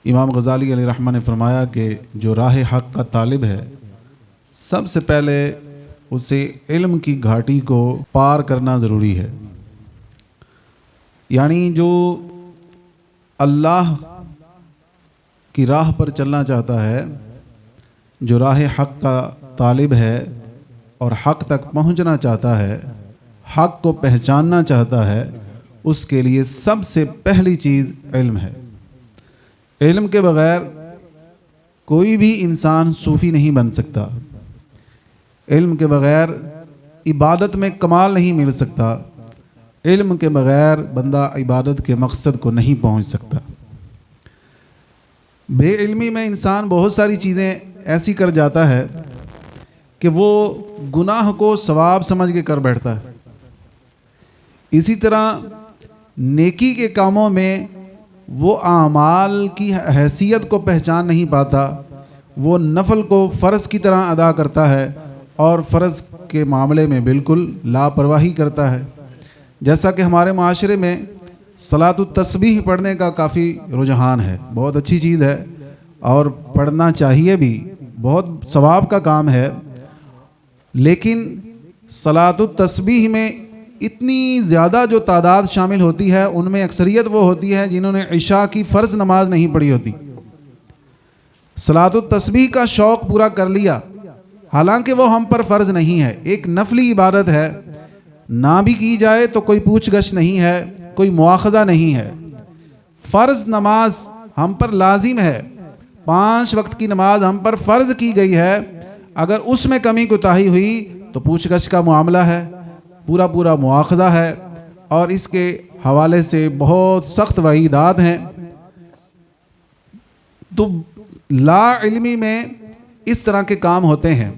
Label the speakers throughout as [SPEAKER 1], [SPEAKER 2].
[SPEAKER 1] امام غزالی علیہ رحمہ نے فرمایا کہ جو راہ حق کا طالب ہے سب سے پہلے اسے علم کی گھاٹی کو پار کرنا ضروری ہے. یعنی جو اللہ کی راہ پر چلنا چاہتا ہے، جو راہ حق کا طالب ہے اور حق تک پہنچنا چاہتا ہے، حق کو پہچاننا چاہتا ہے، اس کے لیے سب سے پہلی چیز علم ہے. علم کے بغیر کوئی بھی انسان صوفی نہیں بن سکتا. علم کے بغیر عبادت میں کمال نہیں مل سکتا. علم کے بغیر بندہ عبادت کے مقصد کو نہیں پہنچ سکتا. بے علمی میں انسان بہت ساری چیزیں ایسی کر جاتا ہے کہ وہ گناہ کو ثواب سمجھ کے کر بیٹھتا ہے. اسی طرح نیکی کے کاموں میں وہ اعمال کی حیثیت کو پہچان نہیں پاتا. وہ نفل کو فرض کی طرح ادا کرتا ہے اور فرض کے معاملے میں بالکل لاپرواہی کرتا ہے. جیسا کہ ہمارے معاشرے میں صلاۃ التسبیح پڑھنے کا کافی رجحان ہے، بہت اچھی چیز ہے اور پڑھنا چاہیے بھی، بہت ثواب کا کام ہے. لیکن صلاۃ التسبیح میں اتنی زیادہ جو تعداد شامل ہوتی ہے ان میں اکثریت وہ ہوتی ہے جنہوں نے عشاء کی فرض نماز نہیں پڑھی ہوتی. صلاۃ التسبیح کا شوق پورا کر لیا، حالانکہ وہ ہم پر فرض نہیں ہے، ایک نفلی عبادت ہے. نہ بھی کی جائے تو کوئی پوچھ گچھ نہیں ہے، کوئی مواخذہ نہیں ہے. فرض نماز ہم پر لازم ہے، 5 وقت کی نماز ہم پر فرض کی گئی ہے. اگر اس میں کمی کوتاہی ہوئی تو پوچھ گچھ کا معاملہ ہے، پورا مواخذہ ہے، اور اس کے حوالے سے بہت سخت وعیدات ہیں. تو لا علمی میں اس طرح کے کام ہوتے ہیں.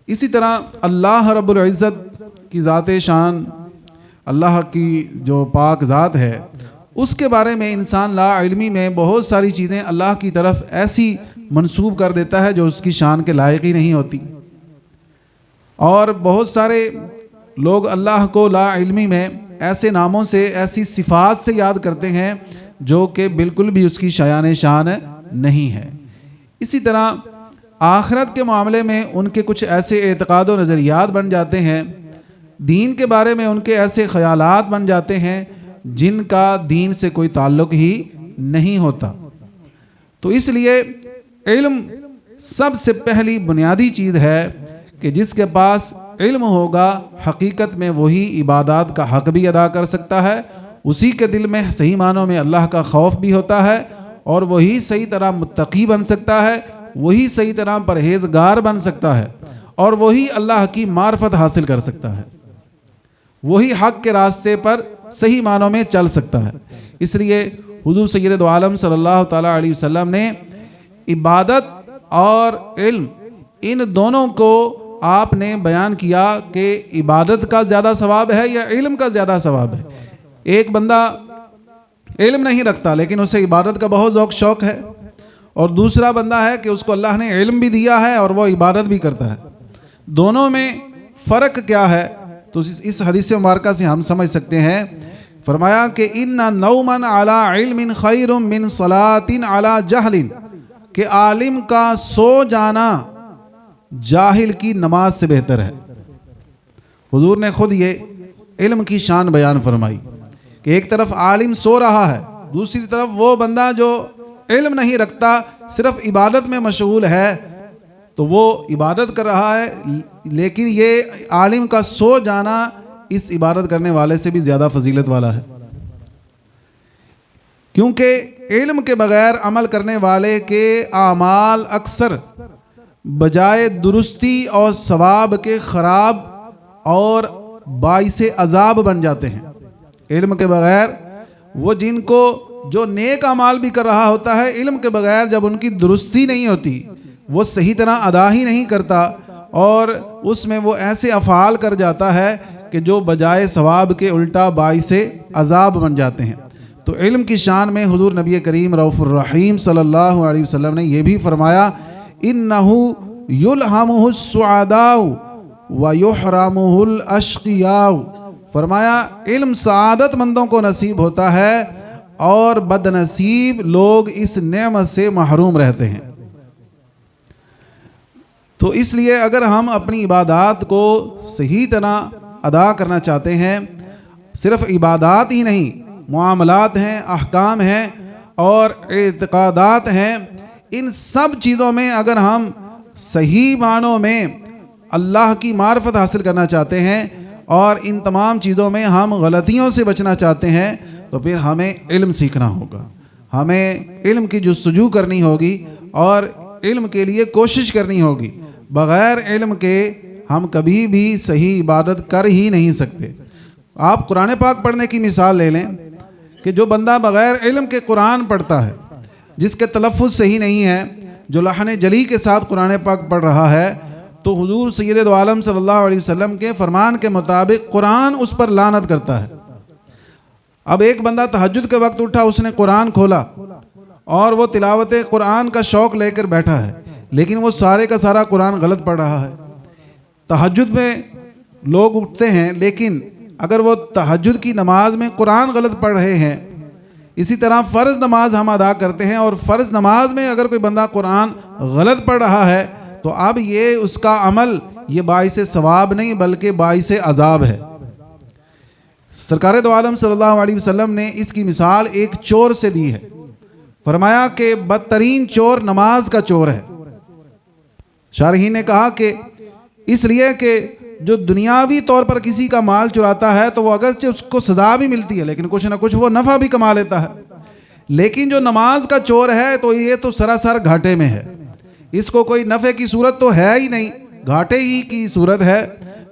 [SPEAKER 1] اسی طرح اللہ رب العزت کی ذات شان، اللہ کی جو پاک ذات ہے، اس کے بارے میں انسان لا علمی میں بہت ساری چیزیں اللہ کی طرف ایسی منسوب کر دیتا ہے جو اس کی شان کے لائق ہی نہیں ہوتی. اور بہت سارے لوگ اللہ کو لا علمی میں ایسے ناموں سے، ایسی صفات سے یاد کرتے ہیں جو کہ بالکل بھی اس کی شایان شان نہیں ہے. اسی طرح آخرت کے معاملے میں ان کے کچھ ایسے اعتقاد و نظریات بن جاتے ہیں، دین کے بارے میں ان کے ایسے خیالات بن جاتے ہیں جن کا دین سے کوئی تعلق ہی نہیں ہوتا. تو اس لیے علم سب سے پہلی بنیادی چیز ہے کہ جس کے پاس علم ہوگا حقیقت میں وہی عبادات کا حق بھی ادا کر سکتا ہے، اسی کے دل میں صحیح معنوں میں اللہ کا خوف بھی ہوتا ہے، اور وہی صحیح طرح متقی بن سکتا ہے، وہی صحیح طرح پرہیزگار بن سکتا ہے، اور وہی اللہ کی معرفت حاصل کر سکتا ہے، وہی حق کے راستے پر صحیح معنوں میں چل سکتا ہے. اس لیے حضور سید عالم صلی اللہ تعالیٰ علیہ وسلم نے عبادت اور علم ان دونوں کو آپ نے بیان کیا کہ عبادت کا زیادہ ثواب ہے یا علم کا زیادہ ثواب ہے. ایک بندہ علم نہیں رکھتا لیکن اسے عبادت کا بہت ذوق شوق ہے، اور دوسرا بندہ ہے کہ اس کو اللہ نے علم بھی دیا ہے اور وہ عبادت بھی کرتا ہے. دونوں میں فرق کیا ہے؟ تو اس حدیث مبارکہ سے ہم سمجھ سکتے ہیں. فرمایا کہ ان نوما علی علم خیر من صلاۃ علی جہل، کہ عالم کا سو جانا جاہل کی نماز سے بہتر ہے. حضور نے خود یہ علم کی شان بیان فرمائی کہ ایک طرف عالم سو رہا ہے، دوسری طرف وہ بندہ جو علم نہیں رکھتا، صرف عبادت میں مشغول ہے، تو وہ عبادت کر رہا ہے لیکن یہ عالم کا سو جانا اس عبادت کرنے والے سے بھی زیادہ فضیلت والا ہے. کیونکہ علم کے بغیر عمل کرنے والے کے اعمال اکثر بجائے درستی اور ثواب کے خراب اور باعث عذاب بن جاتے ہیں. علم کے بغیر وہ جن کو جو نیک اعمال بھی کر رہا ہوتا ہے، علم کے بغیر جب ان کی درستی نہیں ہوتی، وہ صحیح طرح ادا ہی نہیں کرتا، اور اس میں وہ ایسے افعال کر جاتا ہے کہ جو بجائے ثواب کے الٹا باعث عذاب بن جاتے ہیں. تو علم کی شان میں حضور نبی کریم رؤوف الرحیم صلی اللہ علیہ وسلم نے یہ بھی فرمایا، انہ یلہمہ السعداء ویحرمہ الاشقیاء. فرمایا علم سعادت مندوں کو نصیب ہوتا ہے اور بد نصیب لوگ اس نعمت سے محروم رہتے ہیں۔ تو اس لیے اگر ہم اپنی عبادات کو صحیح طرح ادا کرنا چاہتے ہیں، صرف عبادات ہی نہیں، معاملات ہیں، احکام ہیں اور اعتقادات ہیں، ان سب چیزوں میں اگر ہم صحیح معنوں میں اللہ کی معرفت حاصل کرنا چاہتے ہیں اور ان تمام چیزوں میں ہم غلطیوں سے بچنا چاہتے ہیں، تو پھر ہمیں علم سیکھنا ہوگا، ہمیں علم کی جستجو کرنی ہوگی اور علم کے لیے کوشش کرنی ہوگی۔ بغیر علم کے ہم کبھی بھی صحیح عبادت کر ہی نہیں سکتے۔ آپ قرآن پاک پڑھنے کی مثال لے لیں کہ جو بندہ بغیر علم کے قرآن پڑھتا ہے، جس کے تلفظ صحیح نہیں ہے، جو لحن جلی کے ساتھ قرآن پاک پڑھ رہا ہے، تو حضور سید دو عالم صلی اللہ علیہ وسلم کے فرمان کے مطابق قرآن اس پر لعنت کرتا ہے۔ اب ایک بندہ تہجد کے وقت اٹھا، اس نے قرآن کھولا اور وہ تلاوت قرآن کا شوق لے کر بیٹھا ہے، لیکن وہ سارے کا سارا قرآن غلط پڑھ رہا ہے۔ تہجد میں لوگ اٹھتے ہیں، لیکن اگر وہ تہجد کی نماز میں قرآن غلط پڑھ رہے ہیں، اسی طرح فرض نماز ہم ادا کرتے ہیں اور فرض نماز میں اگر کوئی بندہ قرآن غلط پڑھ رہا ہے تو اب یہ اس کا عمل یہ باعث ثواب نہیں بلکہ باعث عذاب ہے۔ سرکار دو عالم صلی اللہ علیہ وسلم نے اس کی مثال ایک چور سے دی ہے، فرمایا کہ بدترین چور نماز کا چور ہے۔ شارحین نے کہا کہ اس لیے کہ جو دنیاوی طور پر کسی کا مال چراتا ہے تو وہ اگرچہ اس کو سزا بھی ملتی ہے لیکن کچھ نہ کچھ وہ نفع بھی کما لیتا ہے، لیکن جو نماز کا چور ہے تو یہ تو سراسر گھاٹے میں ہے، اس کو کوئی نفع کی صورت تو ہے ہی نہیں، گھاٹے ہی کی صورت ہے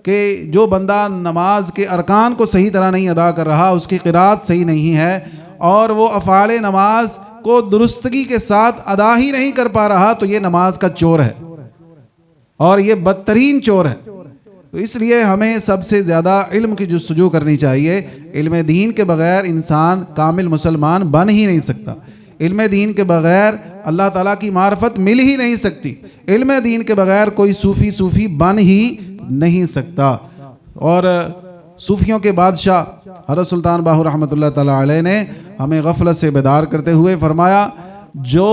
[SPEAKER 1] کہ جو بندہ نماز کے ارکان کو صحیح طرح نہیں ادا کر رہا، اس کی قرات صحیح نہیں ہے اور وہ افعال نماز کو درستگی کے ساتھ ادا ہی نہیں کر پا رہا، تو یہ نماز کا چور ہے اور یہ بدترین چور ہے۔ تو اس لیے ہمیں سب سے زیادہ علم کی جستجو کرنی چاہیے۔ علم دین کے بغیر انسان کامل مسلمان بن ہی نہیں سکتا، علم دین کے بغیر اللہ تعالیٰ کی معرفت مل ہی نہیں سکتی، علم دین کے بغیر کوئی صوفی بن ہی نہیں سکتا۔ اور صوفیوں کے بادشاہ حضرت سلطان باہو رحمۃ اللہ تعالیٰ علیہ نے ہمیں غفلت سے بیدار کرتے ہوئے فرمایا، جو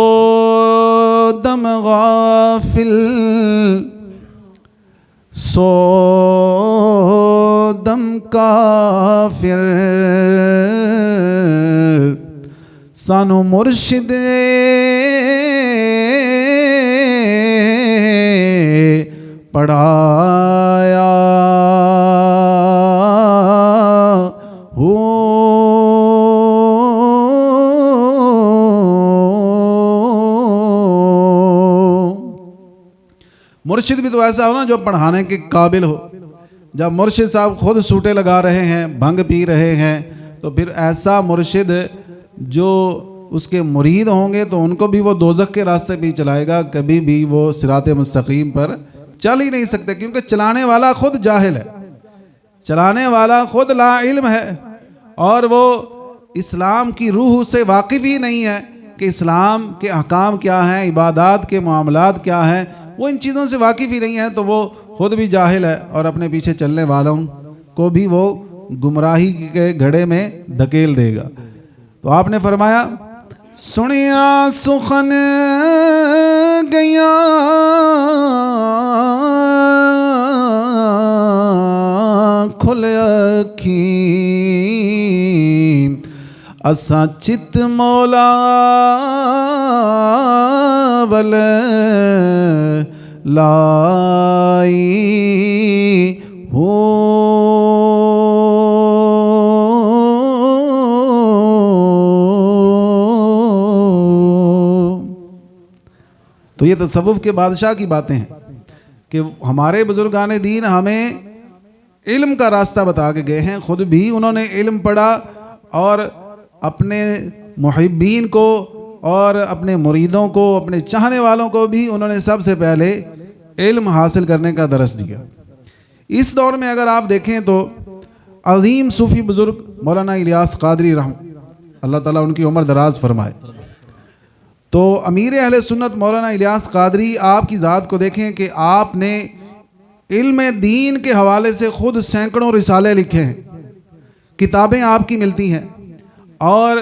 [SPEAKER 1] دم غافل سو دم کافر، سانو مرشد پڑھایا ہو۔ مرشد بھی تو ایسا ہو نا جو پڑھانے کے قابل ہو۔ جب مرشد صاحب خود سوٹے لگا رہے ہیں، بھنگ پی رہے ہیں، تو پھر ایسا مرشد جو اس کے مرید ہوں گے تو ان کو بھی وہ دوزخ کے راستے پہ چلائے گا، کبھی بھی وہ صراط مستقیم پر چل ہی نہیں سکتے، کیونکہ چلانے والا خود جاہل ہے، چلانے والا خود لا علم ہے اور وہ اسلام کی روح سے واقف ہی نہیں ہے کہ اسلام کے احکام کیا ہیں، عبادات کے معاملات کیا ہیں، وہ ان چیزوں سے واقف ہی نہیں ہے، تو وہ خود بھی جاہل ہے اور اپنے پیچھے چلنے والوں کو بھی وہ گمراہی کے گھڑے میں دھکیل دے گا۔ تو آپ نے فرمایا، سنیا سخن گیا کھل اکھی، اساں چت مولا ول لائی ہو۔ تو یہ تصوف کے بادشاہ کی باتیں ہیں کہ ہمارے بزرگان دین ہمیں علم کا راستہ بتا کے گئے ہیں، خود بھی انہوں نے علم پڑھا اور اپنے محبین کو اور اپنے مریدوں کو، اپنے چاہنے والوں کو بھی انہوں نے سب سے پہلے علم حاصل کرنے کا درس دیا۔ اس دور میں اگر آپ دیکھیں تو عظیم صوفی بزرگ مولانا الیاس قادری اللہ تعالیٰ ان کی عمر دراز فرمائے، تو امیر اہل سنت مولانا الیاس قادری آپ کی ذات کو دیکھیں کہ آپ نے علم دین کے حوالے سے خود سینکڑوں رسالے لکھے ہیں، کتابیں آپ کی ملتی ہیں اور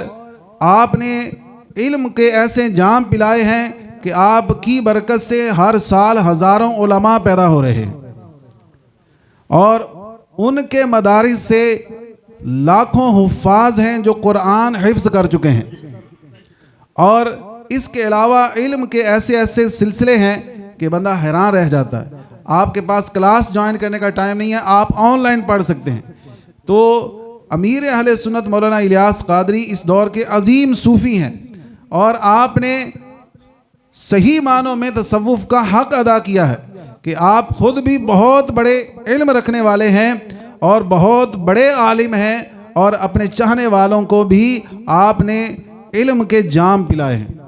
[SPEAKER 1] آپ نے علم کے ایسے جام پلائے ہیں کہ آپ کی برکت سے ہر سال ہزاروں علماء پیدا ہو رہے ہیں، اور ان کے مدارس سے لاکھوں حفاظ ہیں جو قرآن حفظ کر چکے ہیں، اور اس کے علاوہ علم کے ایسے ایسے سلسلے ہیں کہ بندہ حیران رہ جاتا ہے۔ آپ کے پاس کلاس جوائن کرنے کا ٹائم نہیں ہے، آپ آن لائن پڑھ سکتے ہیں۔ تو امیر اہل سنت مولانا الیاس قادری اس دور کے عظیم صوفی ہیں، اور آپ نے صحیح معنوں میں تصوف کا حق ادا کیا ہے کہ آپ خود بھی بہت بڑے علم رکھنے والے ہیں اور بہت بڑے عالم ہیں، اور اپنے چاہنے والوں کو بھی آپ نے علم کے جام پلائے ہیں۔